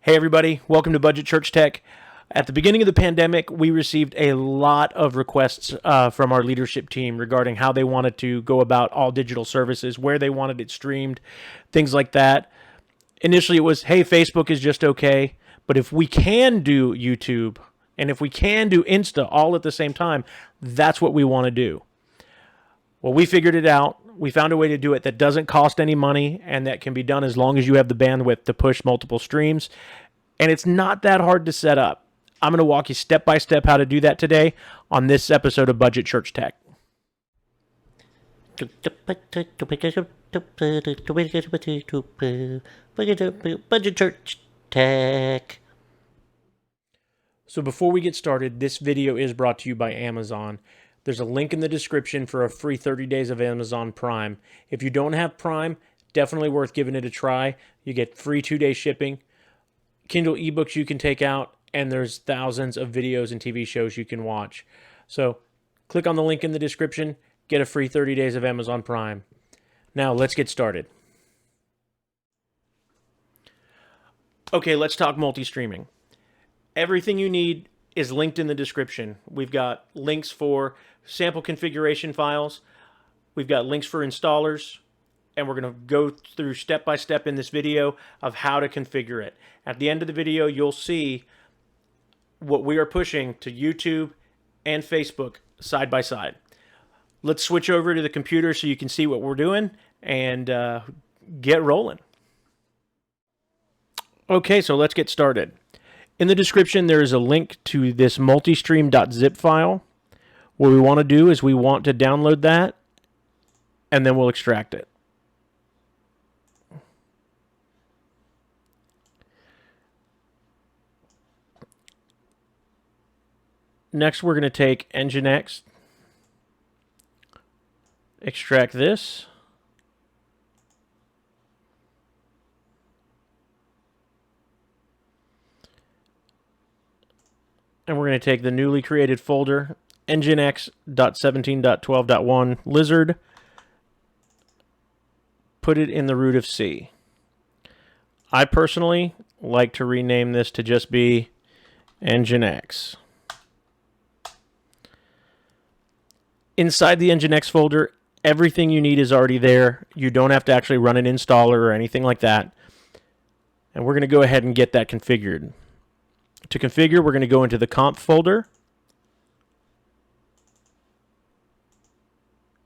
Hey everybody, welcome to Budget Church Tech. At the beginning of the pandemic, we received a lot of requests from our leadership team regarding how they wanted to go about all digital services, where they wanted it streamed, things like that. Initially, it was, hey, Facebook is just okay, but if we can do YouTube and if we can do Insta all at the same time, that's what we want to do. Well, we figured it out. We found a way to do it that doesn't cost any money and that can be done as long as you have the bandwidth to push multiple streams. And it's not that hard to set up. I'm going to walk you step by step how to do that today on this episode of Budget Church Tech. Budget Church Tech. So before we get started, this video is brought to you by Amazon. There's a link in the description for a free 30 days of Amazon Prime. If you don't have Prime, definitely worth giving it a try. You get free 2-day shipping, Kindle ebooks you can take out, and there's thousands of videos and TV shows you can watch. So click on the link in the description, get a free 30 days of Amazon Prime. Now let's get started. Okay, let's talk multi-streaming. Everything you need is linked in the description. We've got links for sample configuration files. We've got links for installers. And we're going to go through step by step in this video of how to configure it. At the end of the video, you'll see what we are pushing to YouTube and Facebook side by side. Let's switch over to the computer so you can see what we're doing and get rolling. Okay, so let's get started. In the description, there is a link to this multistream.zip file. What we want to do is we want to download that, and then we'll extract it. Next, we're going to take Nginx, extract this, and we're going to take the newly created folder, nginx.17.12.1 lizard, put it in the root of C. I personally like to rename this to just be Nginx. Inside the Nginx folder, everything you need is already there. You don't have to actually run an installer or anything like that. And we're going to go ahead and get that configured. To configure, we're going to go into the conf folder.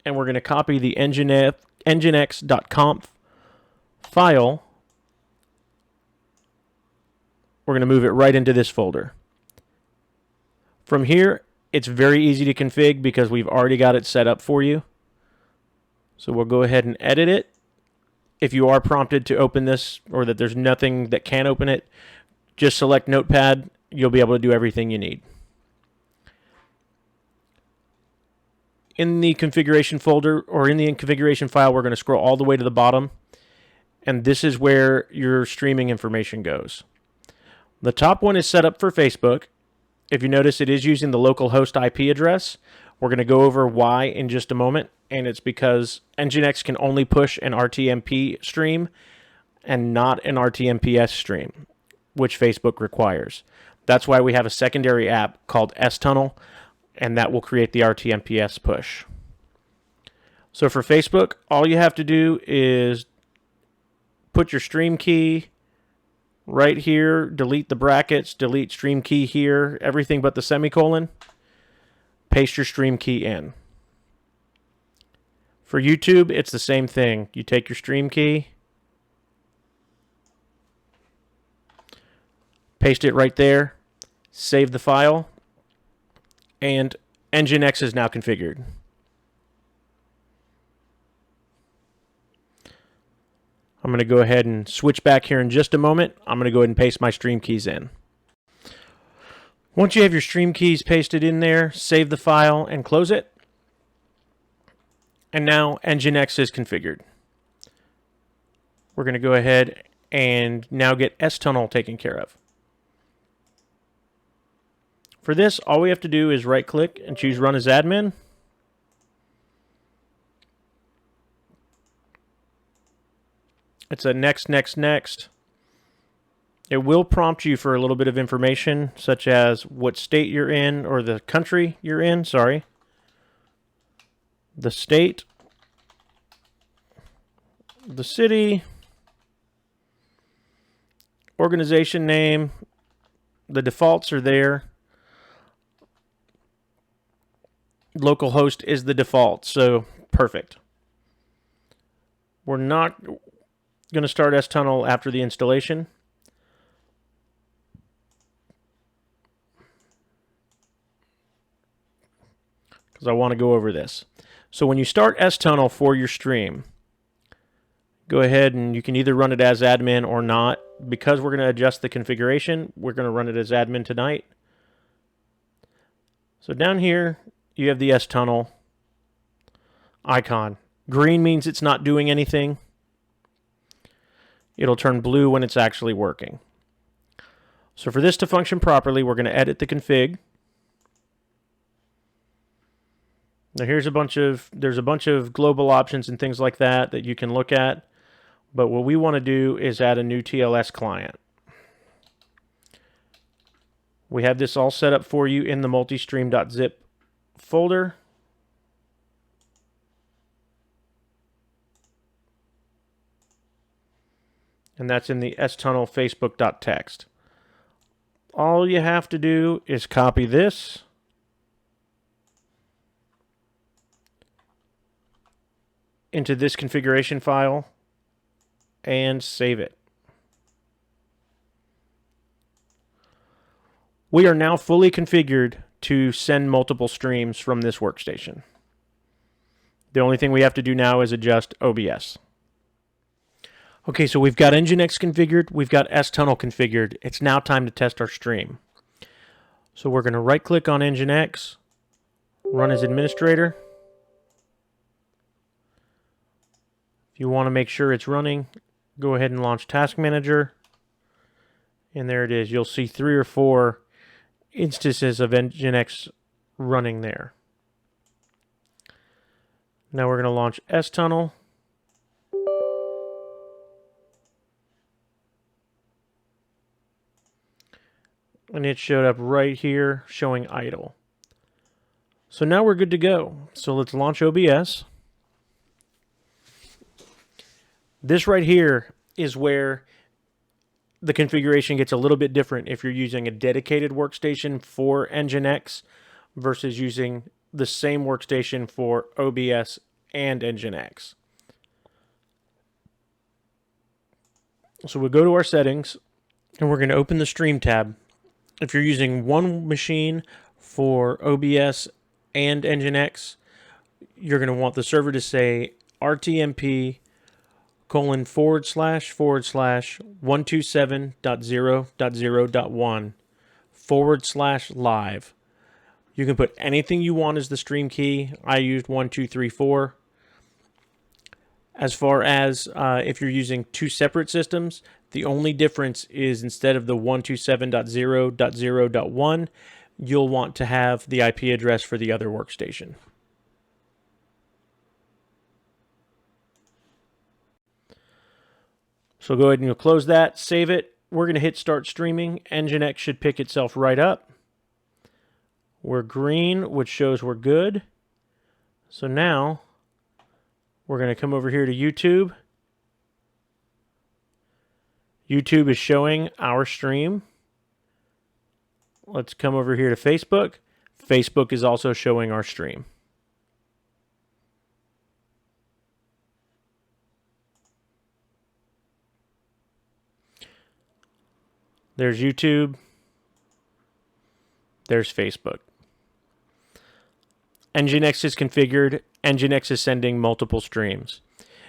And we're going to copy the nginx.conf file. We're going to move it right into this folder. From here, it's very easy to config because we've already got it set up for you. So we'll go ahead and edit it. If you are prompted to open this or that there's nothing that can open it, just select Notepad. You'll be able to do everything you need. In the configuration folder or in the configuration file, we're going to scroll all the way to the bottom. And this is where your streaming information goes. The top one is set up for Facebook. If you notice, it is using the local host IP address. We're going to go over why in just a moment, and it's because Nginx can only push an RTMP stream and not an RTMPS stream, which Facebook requires. That's why we have a secondary app called S-Tunnel, and that will create the RTMPS push. So for Facebook, all you have to do is put your stream key right here, delete the brackets, delete stream key here, everything but the semicolon. Paste your stream key in. For YouTube, it's the same thing. You take your stream key, paste it right there, save the file, and Nginx is now configured. I'm going to go ahead and switch back here in just a moment. I'm going to go ahead and paste my stream keys in. Once you have your stream keys pasted in there, save the file and close it. And now Nginx is configured. We're going to go ahead and now get S-Tunnel taken care of. For this, all we have to do is right-click and choose Run as Admin. It's a next, next, next. It will prompt you for a little bit of information, such as what state you're in, or the country you're in, sorry. The state, the city, organization name, the defaults are there. Localhost is the default, so perfect. We're not going to start S-Tunnel after the installation. Because I want to go over this. So when you start S-Tunnel for your stream, go ahead and you can either run it as admin or not. Because we're going to adjust the configuration, we're going to run it as admin tonight. So down here, you have the S-Tunnel icon. Green means it's not doing anything. It'll turn blue when it's actually working. So for this to function properly, we're going to edit the config. Now there's a bunch of global options and things like that you can look at. But what we want to do is add a new TLS client. We have this all set up for you in the multistream.zip folder. And that's in the S-Tunnel Facebook.txt. All you have to do is copy this into this configuration file and save it. We are now fully configured to send multiple streams from this workstation. The only thing we have to do now is adjust OBS. Okay, so we've got Nginx configured, we've got S-Tunnel configured. It's now time to test our stream. So we're going to right-click on Nginx, run as administrator. If you want to make sure it's running, go ahead and launch Task Manager. And there it is. You'll see 3 or 4 instances of Nginx running there. Now we're going to launch S-Tunnel. And it showed up right here showing idle. So now we're good to go. So let's launch OBS. This right here is where the configuration gets a little bit different if you're using a dedicated workstation for Nginx versus using the same workstation for OBS and Nginx. So we'll go to our settings and we're going to open the Stream tab. If you're using one machine for OBS and Nginx, you're going to want the server to say RTMP :/127.0.0.1 You can put anything you want as the stream key. I used 1234. As far as if you're using 2 separate systems, the only difference is instead of the 127.0.0.1, you'll want to have the IP address for the other workstation. So go ahead and you'll close that, save it. We're going to hit start streaming. Nginx should pick itself right up. We're green, which shows we're good. So now we're going to come over here to YouTube. YouTube is showing our stream. Let's come over here to Facebook. Facebook is also showing our stream. There's YouTube. There's Facebook. Nginx is configured. Nginx is sending multiple streams.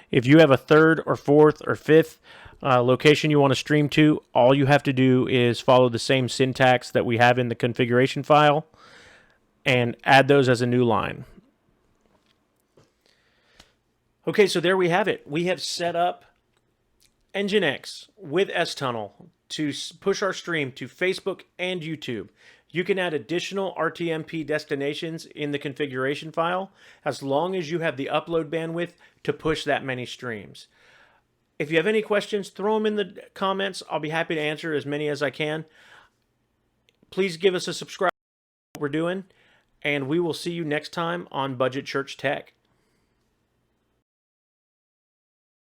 If you have a 3rd or 4th or 5th location you want to stream to, all you have to do is follow the same syntax that we have in the configuration file and add those as a new line. Okay, so there we have it. We have set up Nginx with S-Tunnel to push our stream to Facebook and YouTube. You can add additional RTMP destinations in the configuration file as long as you have the upload bandwidth to push that many streams. If you have any questions, throw them in the comments. I'll be happy to answer as many as I can. Please give us a subscribe to what we're doing, and we will see you next time on Budget Church Tech.